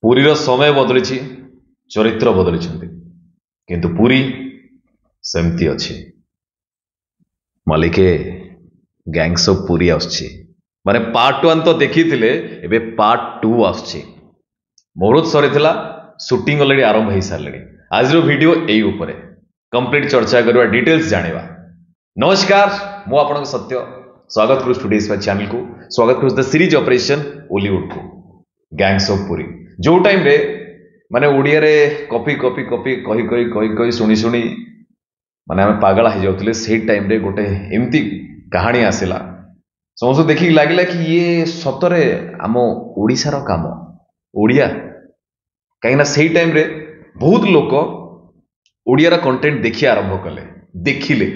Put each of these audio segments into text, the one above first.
पुरीर समय बदली चरित्र बदली किंतु पुरी सेमती अच्छी मालिके गैंग्स ऑफ पुरी आसछि माने पार्ट 1 तो देखी एबे पार्ट 2 आसछि मुहूर्त सरीला शूटिंग ऑलरेडी आरंभ हो सारे आज वीडियो यही उपरे कंप्लीट चर्चा करवा डिटेल्स जानिबा। नमस्कार मु आपन सत्य स्वागत करू स्टूडियोज चैनल को स्वागत करू द सीरीज ऑपरेशन ओलीवुड को गैंग्स ऑफ पुरी जो टाइम रे माने ओडिया रे कॉपी कॉपी कॉपी कही कही कही कही शुणी शुणी माने आम पागल हो जाते से टाइम रे गोटे एमती कहानी आसला समस्त देखिक लगे कि ये सतरे आम ओडिशार काम ओडिया कहीं से टाइम रे बहुत लोक ओडियार कंटेंट देखी आरंभ कले देखिले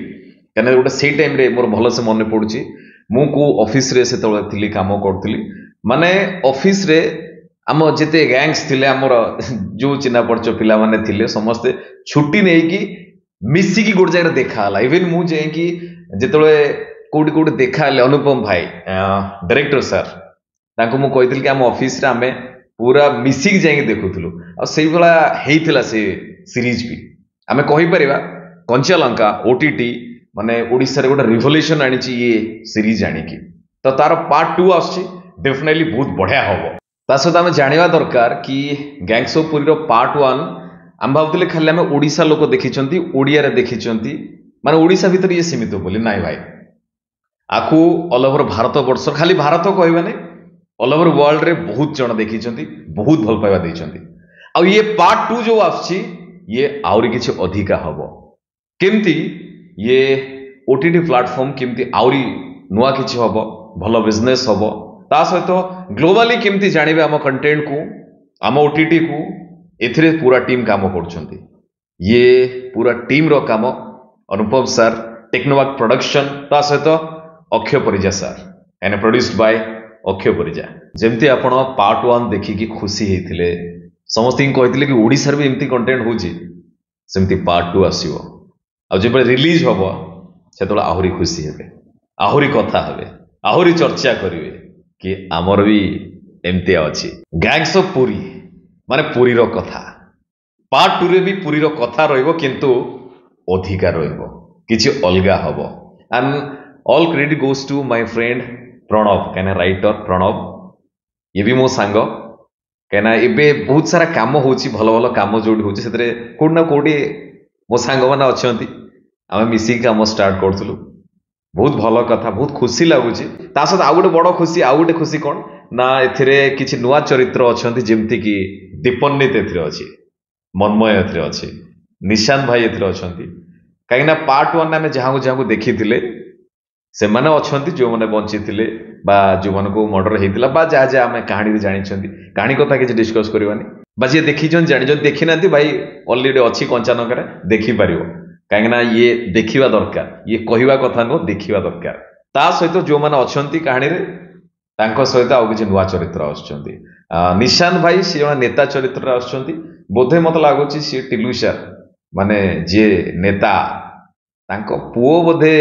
कहीं गोटे से टाइम रे मोर भल से मन पड़ुची मु को ऑफिस रे से थी काम करी माने ऑफिस रे आम जिते गैंग्स थिले आमर जो चिन्ह परिचय पिला माने थिले समस्ते छुट्टी नहीं कि मिसिकी गोटे जगह देखा इवेन मु जाकि जिते कौटी कौटी देखा अनुपम भाई डायरेक्टर सर तांको मु कही कि आम ऑफिस रे आमे पूरा मिसिक जाकि देखुलु आ से सीरीज भी आमे कहि परिबा कंचालंका ओटीटी माने ओडिसा रे गोटे रिवोल्यूशन आनी ये सीरीज आनिकी तो तार पार्ट 2 आछि डेफिनेटली बहुत बढ़िया होबो। ता सहित आम जाना दरकार कि गैंग्स ऑफ पुरी पार्ट 1 आम भावुले खाली आम ओडिशा लोक देखी ओडिया देखी माने ओडिशा भीतर ये सीमित बोली नाई भाई आकु ऑल ओवर भारत वर्ष खाली भारत कहबानी ऑल ओवर वर्ल्ड रे बहुत जन देखी बहुत भल पाइबा देइछंती आ ये पार्ट 2 जो आछि ये आउरी किछि अधिका हबो केमती ये ओटीटी प्लेटफॉर्म केमती आउरी नुआ किछि हबो भल बिजनेस हबो ता सहित ग्लोबली केमती जानिबे आम कंटेंट को आम ओटीटी को एथिरे पूरा टीम काम करछंती ये पूरा टीम रो काम अनुपम सर टेक्नोवाक प्रोडक्शन ता सहित Akshay Parija sir and produced by Akshay Parija जेमती आपण पार्ट 1 देखिकी खुशी हेतिले समस्त कहिथिले कि ओडिसा भी एमती कंटेंट होची सेमती पार्ट 2 आसीबो आ जे रिलीज हबो सेतोला आहुरी खुशी हेबे आहुरी कथा हेबे आहुरी चर्चा करिवे कि आमर भी एमती अच्छी गैंग्स ऑफ पुरी माने पुरी रो कथा पार्ट 2 रे भी पुरी रो कथा रहिबो किंतु अधिका रहिबो किछि अलगा हबो and all credit goes to my friend Pranav कहना राइटर प्रणव ये भी मो सांग कहना एबे बहुत सारा काम होची भलो भलो काम जोडी होची सेतरे कोड ना कोडी मो सांग माने अछंती आमे मिसी काम स्टार्ट करथुलु बहुत भल कथा बहुत खुशी लगुच सहित आउ गोटे बड़ खुशी आउ गोटे खुशी कौन ना एथिरे किछि नुआ चरित्र अछंती जेमती कि दीपन्नित एथिरे अछि मनमय एथिरे अछि निशान भाई एथिरे अछंती काहे ना पार्ट 1 में जहां देखिथिले से माने अछंती जो माने बंचिथिले बा जो माने को मर्डर हेतिला बा जा जा हमें कहानी जानिछंती कहानी कथा किछि डिस्कस करबानी बा जे देखिछन जानि जो देखि नांती भाई ऑलरेडी अछि कंचानकरे देखि परिबो कहीं ये देखा दरकार ये कहवा कथा नुह देखा दरकार ता सहित जो मैंने अच्छा कहानी सहित आउ कि नुआ चरित्र आसुच्चंती निशान भाई सी जन नेता चरित्र आसुच्चंती बोधे मत लगुच सी टिलू सर माने जे नेता तांको पुओ बोधे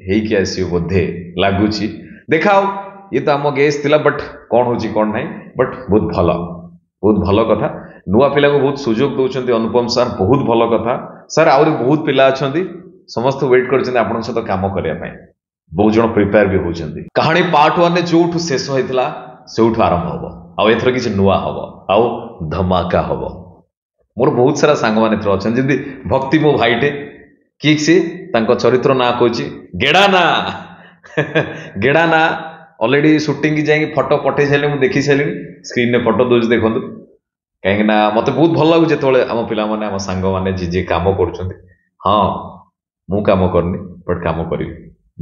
हेकी आसियो बोधे लगुच देखाओ ये तो आम गेस थिला बट कौन होची कौन नहीं बट बहुत भल कथा नुआ पिला को बहुत सुजोग दौरान अनुपम सर बहुत भल कथा सर आउरी बहुत पिला अच्छा समस्त वेट कर सहित काम करने बहुत जन प्रिपेयर भी होती कहानी पार्ट 1 जो शेष होता से आरंभ हम आउ एथर किसी नुआ हम आउ धमाका हम मोर बहुत सारा सांग मैंने अच्छा जमी भक्ति मो भाईटे किए सी चरित्र ना कौची गेड़ा ना गेड़ा ना ऑलरेडी शूटिंग जाए फोटो पठे सारे मुझे देखी सारे स्क्रीन में फोटो दूसरी देखूँ कहीं मत बहुत भल लगुच जो आम पाने आम सांग मैंने जी कम कर हाँ मु कम करनी बट कम करी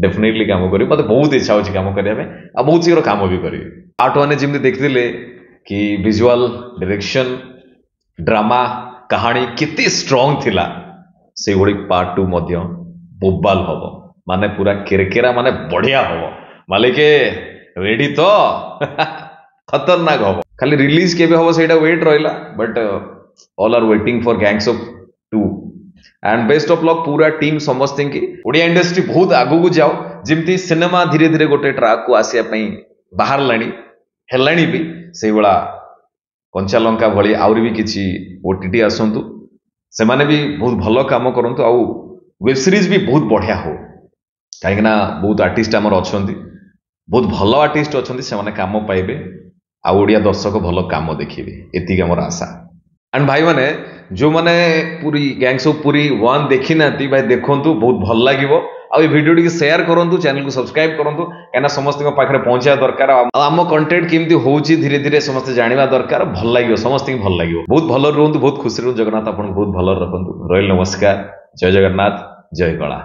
डेफिनेटली कम करी मत बहुत इच्छा होची कम करने आ बहुत शीघ्र कम भी करी पार्ट 1 जमी देखते कि विजुअल डायरेक्शन ड्रामा कहानी केते स्ट्रांग थिला से गुड़ी पार्ट 2 मध्य बोबाल हम माने पूरा केरकेरा माने बढ़िया हम मालिके रेडी तो खतरनाक हम खाली रिलीज के हम से वेट रहा but all are waiting for gangs of 2 and best of luck पूरा टीम समस्त की ओडिया इंडस्ट्री बहुत आगू को जाओ जमती सिनेमा धीरे धीरे गोटे ट्रैक को आसिया बाहर लाणी हेलाणी भी से बड़ा कंचा लंका भली आउरी भी किसी ओटीटी आसतु से माने भी बहुत भल काम करंतु आउ वेब सीरीज भी बहुत बढ़िया हो कहीं बहुत आर्टिस्ट आमर अच्छा बहुत भल आर्टिस्ट अच्छा से माने काम पाइबे आ ओडिया दर्शक भल काम देखिए एतिक आमर आशा एंड भाई माने जो माने पूरी गैंग्स ऑफ पुरी 1 देखी ना भाई देखु बहुत भल लगे आ भिडियो टी शेयर करूँ चैनल को सब्सक्राइब करूँ कहीं समस्त पाखे पहुंचा दरकार आम कंटेंट केमती होची धीरे धीरे समस्त जाना दरकार भल लगे समस्त भल लगे बहुत भल रुहतु बहुत खुशी रुहतु जगन्नाथ आपको बहुत भल रखु रही नमस्कार जय जगन्नाथ जय कला।